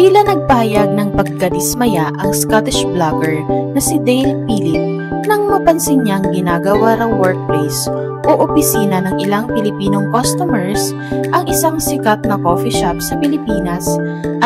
Tila nagpahayag ng pagkadismaya ang Scottish vlogger na si Dale Philip nang mapansin niyang ginagawa raw workplace o opisina ng ilang Pilipinong customers ang isang sikat na coffee shop sa Pilipinas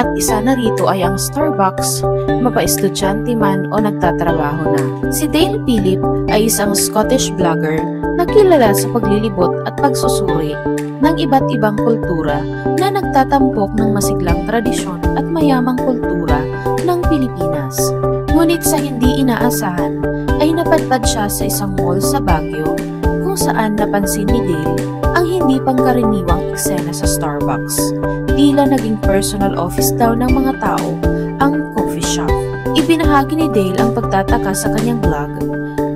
at isa na rito ay ang Starbucks, mapa-estudyante man o nagtatrabaho na. Si Dale Philip ay isang Scottish vlogger na kilala sa paglilibot at pagsusuri ng iba't ibang kultura na nagtatampok ng masiglang tradisyon at mayamang kultura ng Pilipinas. Ngunit sa hindi inaasahan ay napadpad siya sa isang mall sa Baguio kung saan napansin ni Dale ang hindi pangkaraniwang eksena sa Starbucks. Tila naging personal office daw ng mga tao ang coffee shop. Ibinahagi ni Dale ang pagtataka sa kanyang vlog.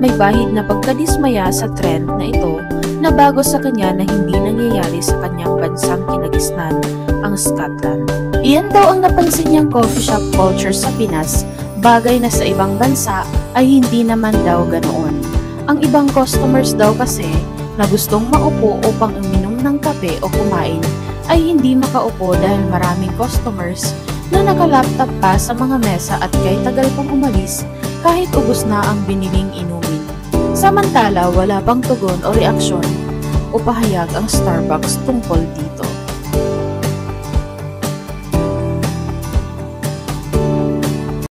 May bahid na pagkadismaya sa trend na ito na bago sa kanya na hindi nangyayari sa kanyang bansang kinagisnan, ang Scotland. Iyan daw ang napansin niyang coffee shop culture sa Pinas, bagay na sa ibang bansa ay hindi naman daw ganoon. Ang ibang customers daw kasi na gustong maupo upang uminom ng kape o kumain ay hindi makaupo dahil maraming customers na nakalaptop pa sa mga mesa at kay tagal pang umalis kahit ubos na ang biniling inumin. Samantala, wala pang tugon o reaksyon o pahayag ang Starbucks tungkol dito.